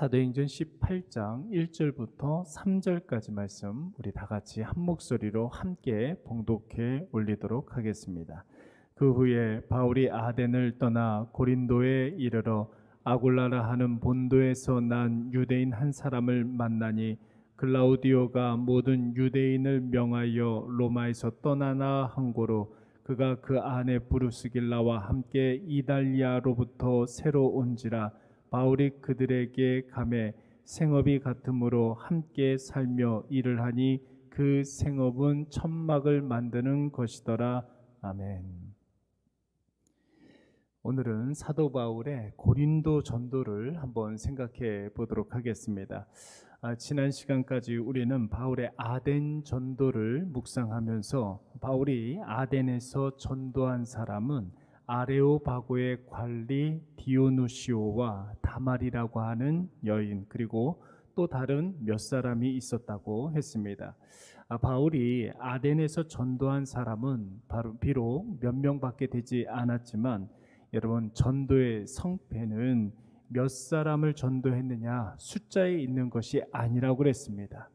사도행전 18장 1절부터 3절까지 말씀 우리 다 같이 한 목소리로 함께 봉독해 올리도록 하겠습니다. 그 후에 바울이 아덴을 떠나 고린도에 이르러 아굴라라 하는 본도에서 난 유대인 한 사람을 만나니 글라우디오가 모든 유대인을 명하여 로마에서 떠나나 한 고로 그가 그 안에 부르스길라와 함께 이달리아로부터 새로 온지라 바울이 그들에게 감해 생업이 같으므로 함께 살며 일을 하니 그 생업은 천막을 만드는 것이더라. 아멘. 오늘은 사도 바울의 고린도 전도를 한번 생각해 보도록 하겠습니다. 지난 시간까지 우리는 바울의 아덴 전도를 묵상하면서 바울이 아덴에서 전도한 사람은 아레오바고의 관리 디오누시오와 다말이라고 하는 여인, 그리고 또 다른 몇 사람이 있었다고 했습니다. 바울이 아덴에서 전도한 사람은 비록 몇 명밖에 되지 않았지만 여러분, 전도의 성패는 몇 사람을 전도했느냐 숫자에 있는 것이 아니라고 그랬습니다.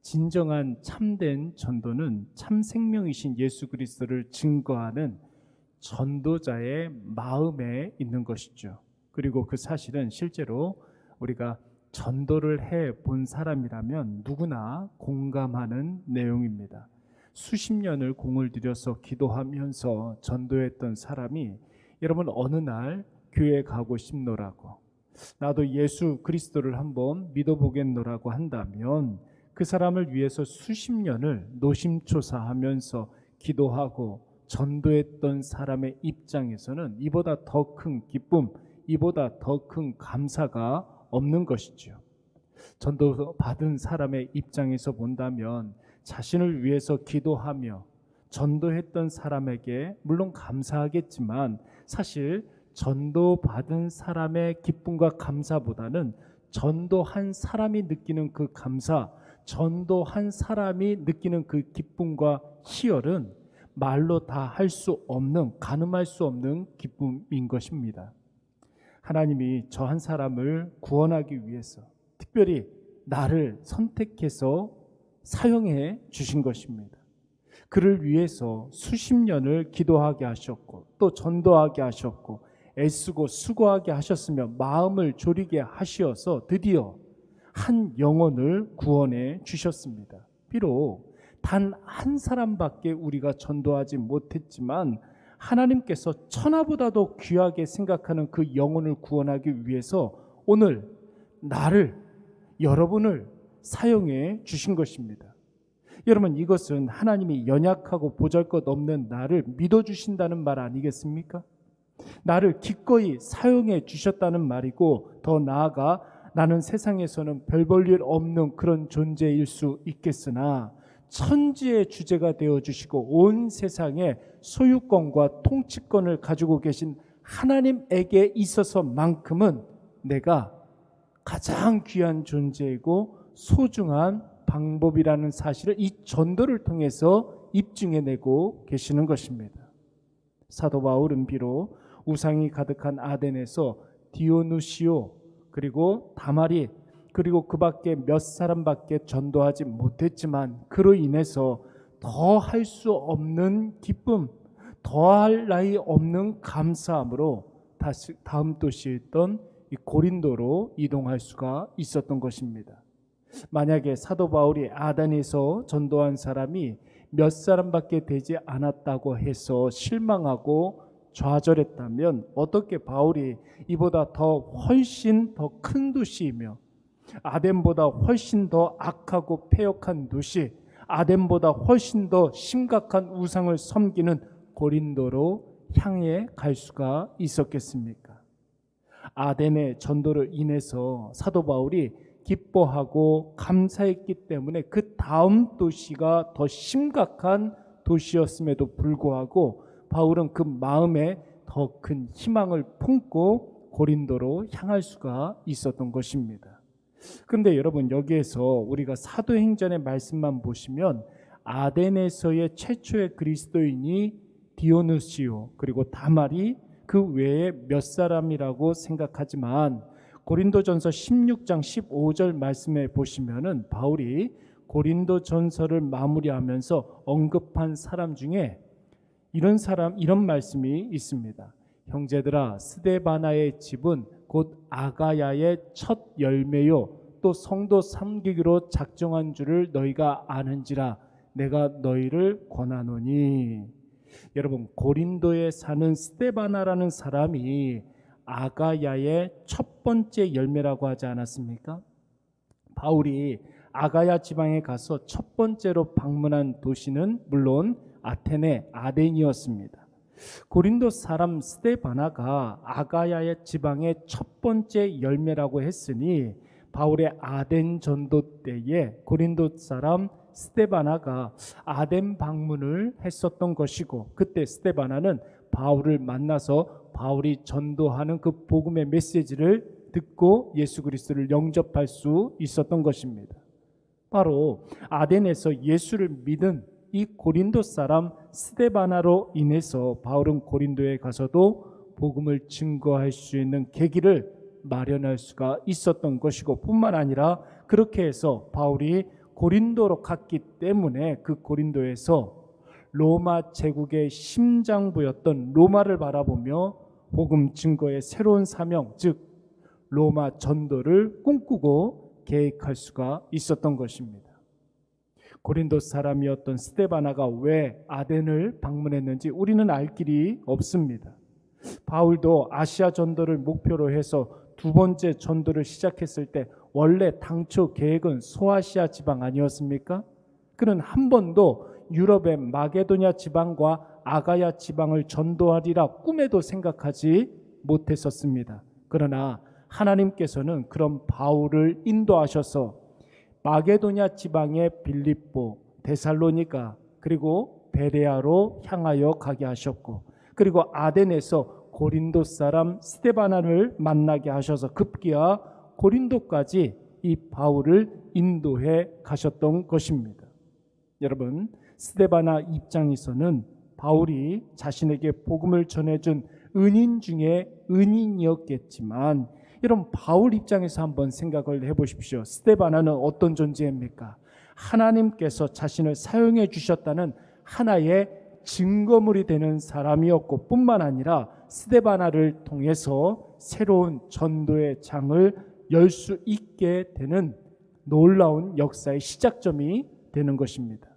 진정한 참된 전도는 참 생명이신 예수 그리스도를 증거하는 전도자의 마음에 있는 것이죠. 그리고 그 사실은 실제로 우리가 전도를 해 본 사람이라면 누구나 공감하는 내용입니다. 수십 년을 공을 들여서 기도하면서 전도했던 사람이 여러분 어느 날 교회 가고 싶노라고, 나도 예수 그리스도를 한번 믿어보겠노라고 한다면 그 사람을 위해서 수십 년을 노심초사하면서 기도하고 전도했던 사람의 입장에서는 이보다 더 큰 기쁨, 이보다 더 큰 감사가 없는 것이죠. 전도 받은 사람의 입장에서 본다면 자신을 위해서 기도하며 전도했던 사람에게 물론 감사하겠지만 사실 전도 받은 사람의 기쁨과 감사보다는 전도한 사람이 느끼는 그 감사, 전도한 사람이 느끼는 그 기쁨과 희열은 말로 다 할 수 없는, 가늠할 수 없는 기쁨인 것입니다. 하나님이 저 한 사람을 구원하기 위해서 특별히 나를 선택해서 사용해 주신 것입니다. 그를 위해서 수십 년을 기도하게 하셨고 또 전도하게 하셨고 애쓰고 수고하게 하셨으며 마음을 졸이게 하시어서 드디어 한 영혼을 구원해 주셨습니다. 비록 단 한 사람밖에 우리가 전도하지 못했지만 하나님께서 천하보다도 귀하게 생각하는 그 영혼을 구원하기 위해서 오늘 나를, 여러분을 사용해 주신 것입니다. 여러분, 이것은 하나님이 연약하고 보잘것없는 나를 믿어주신다는 말 아니겠습니까? 나를 기꺼이 사용해 주셨다는 말이고, 더 나아가 나는 세상에서는 별 볼 일 없는 그런 존재일 수 있겠으나 천지의 주제가 되어주시고 온 세상의 소유권과 통치권을 가지고 계신 하나님에게 있어서만큼은 내가 가장 귀한 존재이고 소중한 방법이라는 사실을 이 전도를 통해서 입증해내고 계시는 것입니다. 사도 바울은 비록 우상이 가득한 아덴에서 디오누시오 그리고 다말이 그리고 그 밖에 몇 사람밖에 전도하지 못했지만 그로 인해서 더 할 수 없는 기쁨, 더할 나위 없는 감사함으로 다시 다음 도시였던 이 고린도로 이동할 수가 있었던 것입니다. 만약에 사도 바울이 아덴에서 전도한 사람이 몇 사람밖에 되지 않았다고 해서 실망하고 좌절했다면 어떻게 바울이 이보다 더 훨씬 더 큰 도시이며 아덴보다 훨씬 더 악하고 패역한 도시, 아덴보다 훨씬 더 심각한 우상을 섬기는 고린도로 향해 갈 수가 있었겠습니까? 아덴의 전도를 인해서 사도 바울이 기뻐하고 감사했기 때문에 그 다음 도시가 더 심각한 도시였음에도 불구하고 바울은 그 마음에 더 큰 희망을 품고 고린도로 향할 수가 있었던 것입니다. 그런데 여러분, 여기에서 우리가 사도행전의 말씀만 보시면 아덴에서의 최초의 그리스도인이 디오누시오 그리고 다말이 그 외에 몇 사람이라고 생각하지만 고린도전서 16장 15절 말씀에 보시면은 바울이 고린도전서를 마무리하면서 언급한 사람 중에 이런 말씀이 있습니다. 형제들아, 스데바나의 집은 곧 아가야의 첫 열매요 또 성도 섬기기로 작정한 줄을 너희가 아는지라 내가 너희를 권하노니. 여러분, 고린도에 사는 스데바나라는 사람이 아가야의 첫 번째 열매라고 하지 않았습니까? 바울이 아가야 지방에 가서 첫 번째로 방문한 도시는 물론 아테네, 아덴이었습니다. 고린도 사람 스데바나가 아가야의 지방의 첫 번째 열매라고 했으니 바울의 아덴 전도 때에 고린도 사람 스데바나가 아덴 방문을 했었던 것이고, 그때 스데바나는 바울을 만나서 바울이 전도하는 그 복음의 메시지를 듣고 예수 그리스도를 영접할 수 있었던 것입니다. 바로 아덴에서 예수를 믿은 이 고린도 사람 스데바나로 인해서 바울은 고린도에 가서도 복음을 증거할 수 있는 계기를 마련할 수가 있었던 것이고, 뿐만 아니라 그렇게 해서 바울이 고린도로 갔기 때문에 그 고린도에서 로마 제국의 심장부였던 로마를 바라보며 복음 증거의 새로운 사명, 즉 로마 전도를 꿈꾸고 계획할 수가 있었던 것입니다. 고린도 사람이었던 스데바나가 왜 아덴을 방문했는지 우리는 알 길이 없습니다. 바울도 아시아 전도를 목표로 해서 두 번째 전도를 시작했을 때 원래 당초 계획은 소아시아 지방 아니었습니까? 그는 한 번도 유럽의 마게도냐 지방과 아가야 지방을 전도하리라 꿈에도 생각하지 못했었습니다. 그러나 하나님께서는 그런 바울을 인도하셔서 마게도냐 지방의 빌립보, 데살로니가 그리고 베레아로 향하여 가게 하셨고, 그리고 아덴에서 고린도 사람 스데바나를 만나게 하셔서 급기야 고린도까지 이 바울을 인도해 가셨던 것입니다. 여러분, 스데바나 입장에서는 바울이 자신에게 복음을 전해준 은인 중에 은인이었겠지만, 여러분 바울 입장에서 한번 생각을 해보십시오. 스데바나는 어떤 존재입니까? 하나님께서 자신을 사용해 주셨다는 하나의 증거물이 되는 사람이었고, 뿐만 아니라 스데바나를 통해서 새로운 전도의 장을 열 수 있게 되는 놀라운 역사의 시작점이 되는 것입니다.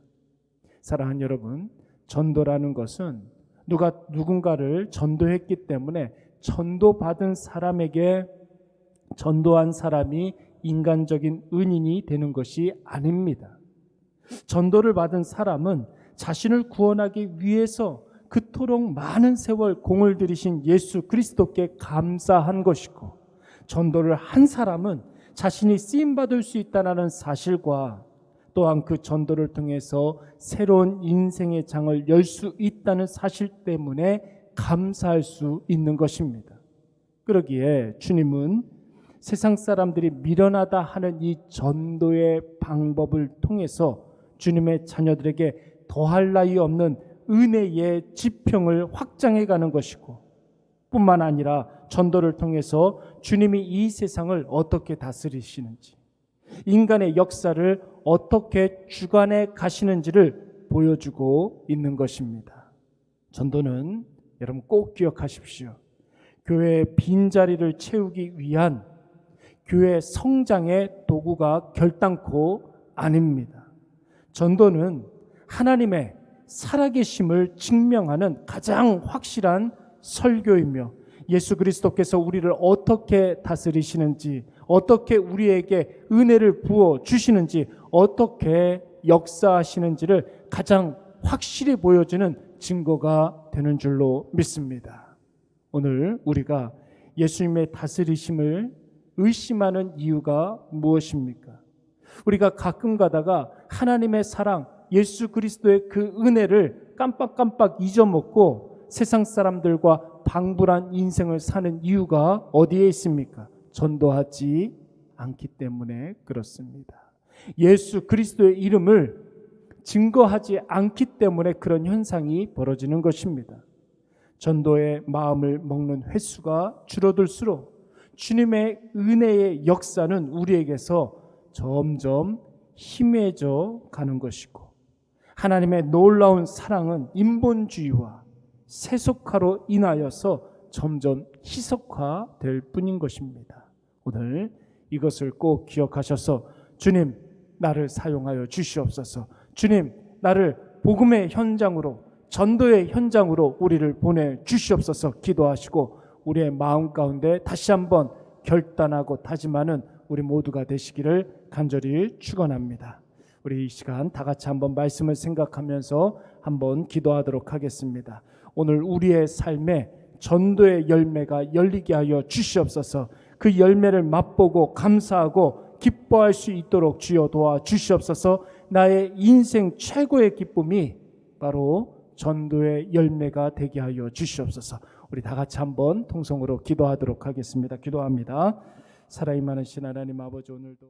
사랑하는 여러분, 전도라는 것은 누군가를 전도했기 때문에 전도받은 사람에게 전도한 사람이 인간적인 은인이 되는 것이 아닙니다. 전도를 받은 사람은 자신을 구원하기 위해서 그토록 많은 세월 공을 들이신 예수 그리스도께 감사한 것이고, 전도를 한 사람은 자신이 쓰임받을 수 있다는 사실과 또한 그 전도를 통해서 새로운 인생의 장을 열 수 있다는 사실 때문에 감사할 수 있는 것입니다. 그러기에 주님은 세상 사람들이 미련하다 하는 이 전도의 방법을 통해서 주님의 자녀들에게 더할 나위 없는 은혜의 지평을 확장해 가는 것이고, 뿐만 아니라 전도를 통해서 주님이 이 세상을 어떻게 다스리시는지, 인간의 역사를 어떻게 주관해 가시는지를 보여주고 있는 것입니다. 전도는 여러분 꼭 기억하십시오. 교회의 빈자리를 채우기 위한 교회 성장의 도구가 결단코 아닙니다. 전도는 하나님의 살아계심을 증명하는 가장 확실한 설교이며, 예수 그리스도께서 우리를 어떻게 다스리시는지, 어떻게 우리에게 은혜를 부어 주시는지, 어떻게 역사하시는지를 가장 확실히 보여주는 증거가 되는 줄로 믿습니다. 오늘 우리가 예수님의 다스리심을 의심하는 이유가 무엇입니까? 우리가 가끔 가다가 하나님의 사랑, 예수 그리스도의 그 은혜를 깜빡깜빡 잊어먹고 세상 사람들과 방불한 인생을 사는 이유가 어디에 있습니까? 전도하지 않기 때문에 그렇습니다. 예수 그리스도의 이름을 증거하지 않기 때문에 그런 현상이 벌어지는 것입니다. 전도의 마음을 먹는 횟수가 줄어들수록 주님의 은혜의 역사는 우리에게서 점점 희미해져 가는 것이고, 하나님의 놀라운 사랑은 인본주의와 세속화로 인하여서 점점 희석화될 뿐인 것입니다. 오늘 이것을 꼭 기억하셔서 주님 나를 사용하여 주시옵소서, 주님 나를 복음의 현장으로, 전도의 현장으로 우리를 보내주시옵소서 기도하시고, 우리의 마음 가운데 다시 한번 결단하고 다짐하는 우리 모두가 되시기를 간절히 축원합니다. 우리 이 시간 다 같이 한번 말씀을 생각하면서 한번 기도하도록 하겠습니다. 오늘 우리의 삶에 전도의 열매가 열리게 하여 주시옵소서. 그 열매를 맛보고 감사하고 기뻐할 수 있도록 주여 도와주시옵소서. 나의 인생 최고의 기쁨이 바로 전도의 열매가 되게 하여 주시옵소서. 우리 다 같이 한번 통성으로 기도하도록 하겠습니다. 기도합니다. 살아있는 하나님 아버지, 오늘도